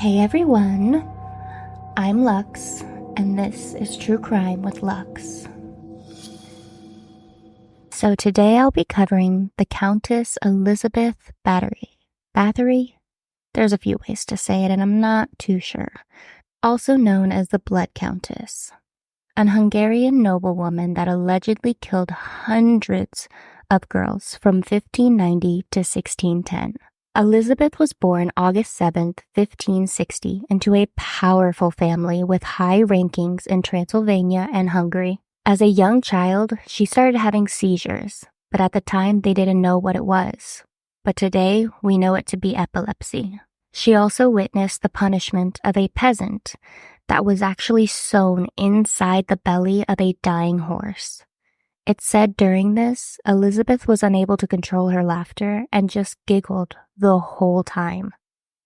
Hey everyone, I'm Lux, and this is True Crime with Lux. So today I'll be covering the Countess Elizabeth Bathory. Bathory? There's a few ways to say it, and I'm not too sure. Also known as the Blood Countess, an Hungarian noblewoman that allegedly killed hundreds of girls from 1590 to 1610. Elizabeth was born August 7th, 1560, into a powerful family with high rankings in Transylvania and Hungary. As a young child, she started having seizures, but at the time they didn't know what it was. But today, we know it to be epilepsy. She also witnessed the punishment of a peasant that was actually sewn inside the belly of a dying horse. It's said during this, Elizabeth was unable to control her laughter and just giggled the whole time.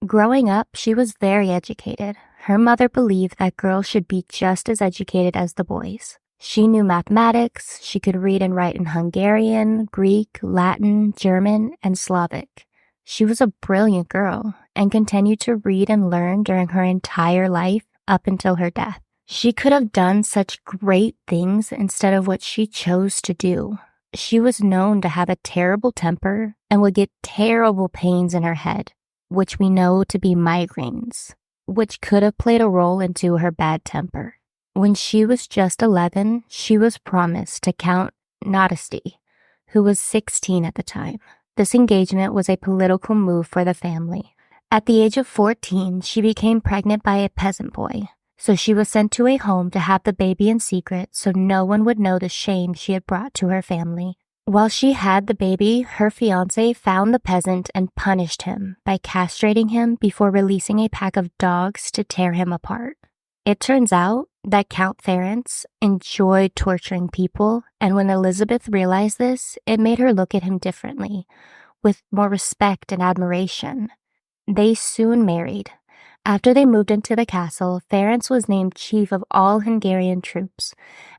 Growing up, she was very educated. Her mother believed that girls should be just as educated as the boys. She knew mathematics, she could read and write in Hungarian, Greek, Latin, German, and Slavic. She was a brilliant girl and continued to read and learn during her entire life up until her death. She could have done such great things instead of what she chose to do. She was known to have a terrible temper and would get terrible pains in her head, which we know to be migraines, which could have played a role into her bad temper. When she was just 11, she was promised to Count Ferenc, who was 16 at the time. This engagement was a political move for the family. At the age of 14, she became pregnant by a peasant boy. So she was sent to a home to have the baby in secret so no one would know the shame she had brought to her family. While she had the baby, her fiancé found the peasant and punished him by castrating him before releasing a pack of dogs to tear him apart. It turns out that Count Ferenc enjoyed torturing people, and when Elizabeth realized this, it made her look at him differently, with more respect and admiration. They soon married. After they moved into the castle, Ferenc was named chief of all Hungarian troops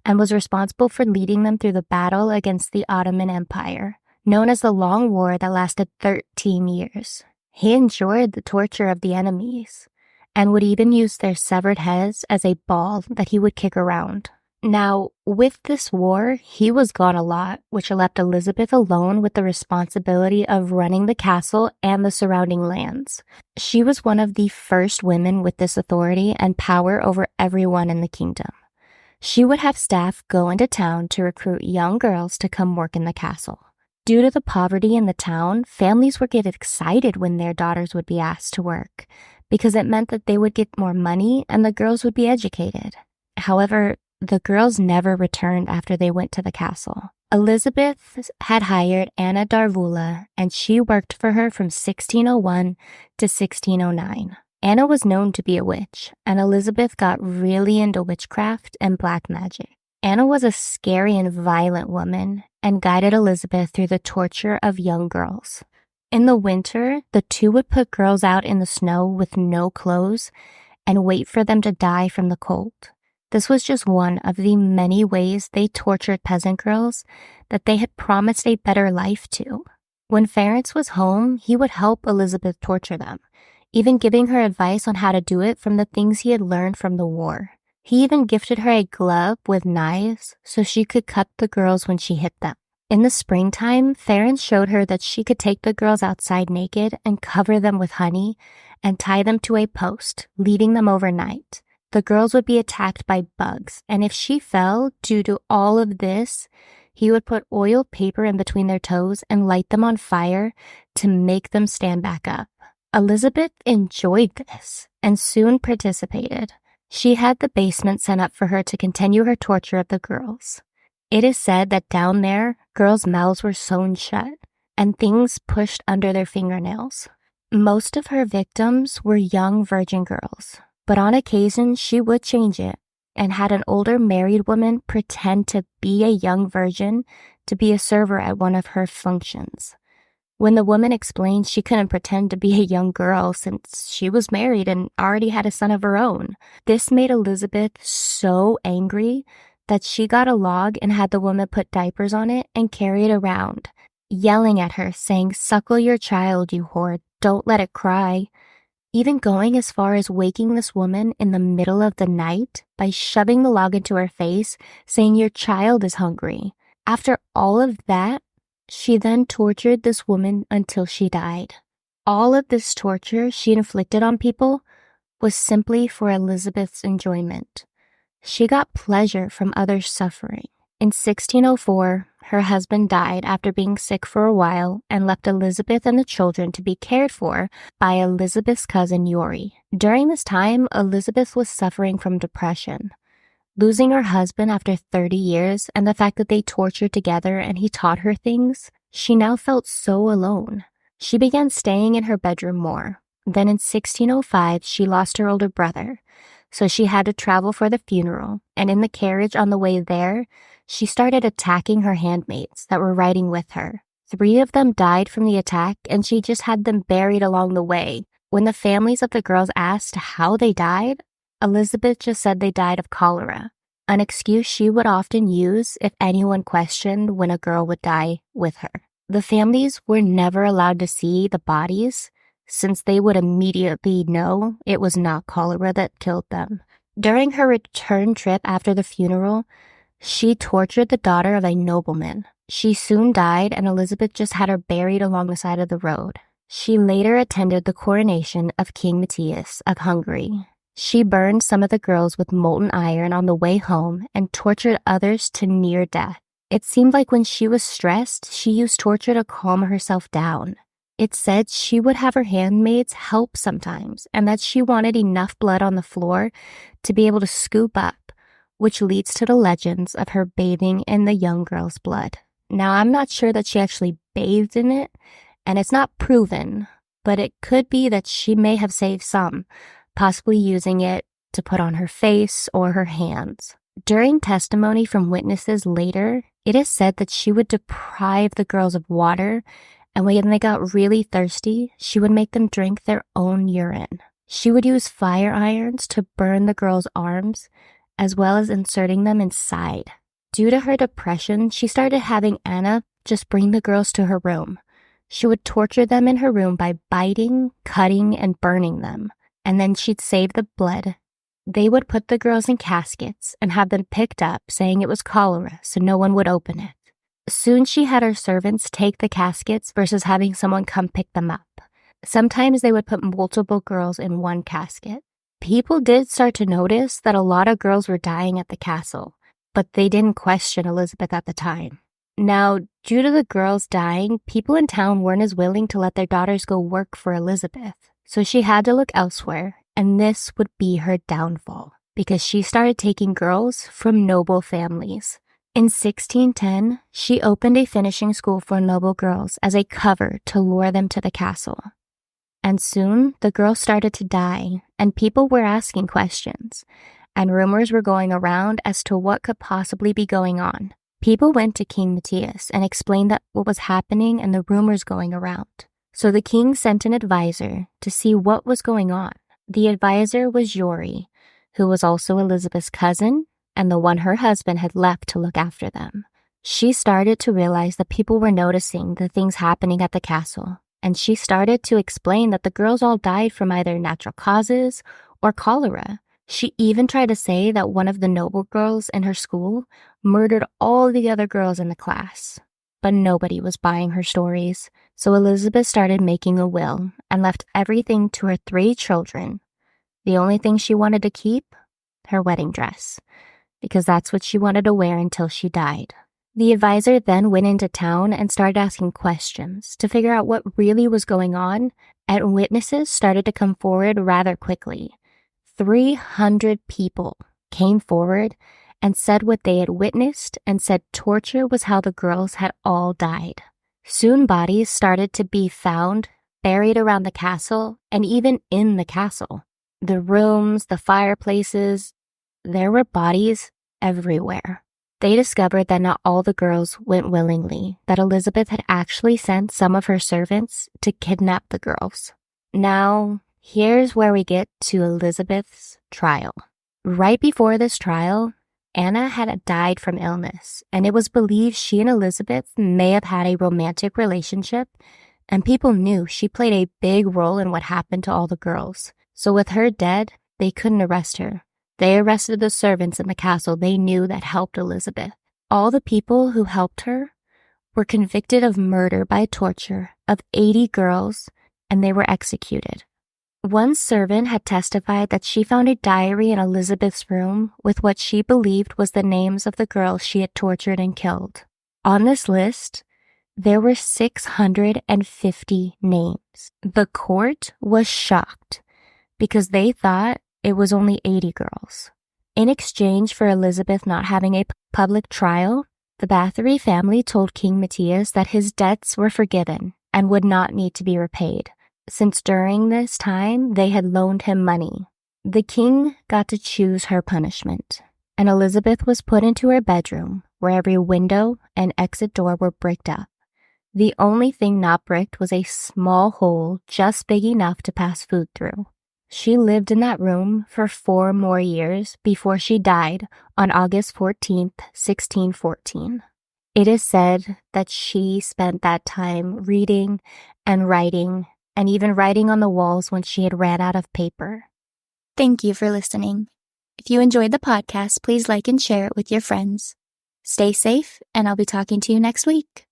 and was responsible for leading them through the battle against the Ottoman Empire, known as the Long War that lasted 13 years. He enjoyed the torture of the enemies and would even use their severed heads as a ball that he would kick around. Now, with this war, he was gone a lot, which left Elizabeth alone with the responsibility of running the castle and the surrounding lands. She was one of the first women with this authority and power over everyone in the kingdom. She would have staff go into town to recruit young girls to come work in the castle. Due to the poverty in the town, families would get excited when their daughters would be asked to work, because it meant that they would get more money and the girls would be educated. However, the girls never returned after they went to the castle. Elizabeth had hired Anna Darvula, and she worked for her from 1601 to 1609. Anna was known to be a witch, and Elizabeth got really into witchcraft and black magic. Anna was a scary and violent woman and guided Elizabeth through the torture of young girls. In the winter, the two would put girls out in the snow with no clothes and wait for them to die from the cold. This was just one of the many ways they tortured peasant girls that they had promised a better life to. When Ferenc was home, he would help Elizabeth torture them, even giving her advice on how to do it from the things he had learned from the war. He even gifted her a glove with knives so she could cut the girls when she hit them. In the springtime, Ferenc showed her that she could take the girls outside naked and cover them with honey and tie them to a post, leaving them overnight. The girls would be attacked by bugs, and if she fell due to all of this, he would put oiled paper in between their toes and light them on fire to make them stand back up. Elizabeth enjoyed this and soon participated. She had the basement set up for her to continue her torture of the girls. It is said that down there, girls' mouths were sewn shut and things pushed under their fingernails. Most of her victims were young virgin girls. But on occasion, she would change it and had an older married woman pretend to be a young virgin to be a server at one of her functions. When the woman explained she couldn't pretend to be a young girl since she was married and already had a son of her own, this made Elizabeth so angry that she got a log and had the woman put diapers on it and carry it around, yelling at her, saying, "Suckle your child, you whore, don't let it cry." even going as far as waking this woman in the middle of the night by shoving the log into her face, saying your child is hungry. After all of that, she then tortured this woman until she died. All of this torture she inflicted on people was simply for Elizabeth's enjoyment. She got pleasure from others' suffering. In 1604, her husband died after being sick for a while and left Elizabeth and the children to be cared for by Elizabeth's cousin Yori. During this time, Elizabeth was suffering from depression. Losing her husband after 30 years and the fact that they tortured together and he taught her things, she now felt so alone. She began staying in her bedroom more. Then in 1605, she lost her older brother, so she had to travel for the funeral, and in the carriage on the way there, she started attacking her handmaids that were riding with her. 3 of them died from the attack, and she just had them buried along the way. When the families of the girls asked how they died, Elizabeth just said they died of cholera, an excuse she would often use if anyone questioned when a girl would die with her. The families were never allowed to see the bodies, since they would immediately know it was not cholera that killed them. During her return trip after the funeral, she tortured the daughter of a nobleman. She soon died, and Elizabeth just had her buried along the side of the road. She later attended the coronation of King Matthias of Hungary. She burned some of the girls with molten iron on the way home and tortured others to near death. It seemed like when she was stressed, she used torture to calm herself down. It said she would have her handmaids help sometimes, and that she wanted enough blood on the floor to be able to scoop up, which leads to the legends of her bathing in the young girl's blood. Now, I'm not sure that she actually bathed in it, and it's not proven, but it could be that she may have saved some, possibly using it to put on her face or her hands. During testimony from witnesses later, it is said that she would deprive the girls of water, and when they got really thirsty, she would make them drink their own urine. She would use fire irons to burn the girls' arms, as well as inserting them inside. Due to her depression, she started having Anna just bring the girls to her room. She would torture them in her room by biting, cutting, and burning them, and then she'd save the blood. They would put the girls in caskets and have them picked up, saying it was cholera, so no one would open it. Soon she had her servants take the caskets versus having someone come pick them up. Sometimes they would put multiple girls in one casket. People did start to notice that a lot of girls were dying at the castle, but they didn't question Elizabeth at the time. Now, due to the girls dying, people in town weren't as willing to let their daughters go work for Elizabeth, so she had to look elsewhere, and this would be her downfall, because she started taking girls from noble families. In 1610, she opened a finishing school for noble girls as a cover to lure them to the castle. And soon, the girls started to die, and people were asking questions, and rumors were going around as to what could possibly be going on. People went to King Matthias and explained that what was happening and the rumors going around. So the king sent an advisor to see what was going on. The advisor was Yori, who was also Elizabeth's cousin, and the one her husband had left to look after them. She started to realize that people were noticing the things happening at the castle, and she started to explain that the girls all died from either natural causes or cholera. She even tried to say that one of the noble girls in her school murdered all the other girls in the class. But nobody was buying her stories, so Elizabeth started making a will and left everything to her 3 children. The only thing she wanted to keep? Her wedding dress, because that's what she wanted to wear until she died. The advisor then went into town and started asking questions to figure out what really was going on, and witnesses started to come forward rather quickly. 300 people came forward and said what they had witnessed and said torture was how the girls had all died. Soon bodies started to be found, buried around the castle, and even in the castle. The rooms, the fireplaces, there were bodies everywhere. They discovered that not all the girls went willingly, that Elizabeth had actually sent some of her servants to kidnap the girls. Now, here's where we get to Elizabeth's trial. Right before this trial, Anna had died from illness, and it was believed she and Elizabeth may have had a romantic relationship and people knew she played a big role in what happened to all the girls. So with her dead, they couldn't arrest her. They arrested the servants in the castle they knew that helped Elizabeth. All the people who helped her were convicted of murder by torture of 80 girls, and they were executed. One servant had testified that she found a diary in Elizabeth's room with what she believed was the names of the girls she had tortured and killed. On this list, there were 650 names. The court was shocked because they thought it was only 80 girls. In exchange for Elizabeth not having a public trial, the Bathory family told King Matthias that his debts were forgiven and would not need to be repaid, since during this time they had loaned him money. The king got to choose her punishment, and Elizabeth was put into her bedroom, where every window and exit door were bricked up. The only thing not bricked was a small hole just big enough to pass food through. She lived in that room for 4 more years before she died on August 14th, 1614. It is said that she spent that time reading and writing, and even writing on the walls when she had ran out of paper. Thank you for listening. If you enjoyed the podcast, please like and share it with your friends. Stay safe, and I'll be talking to you next week.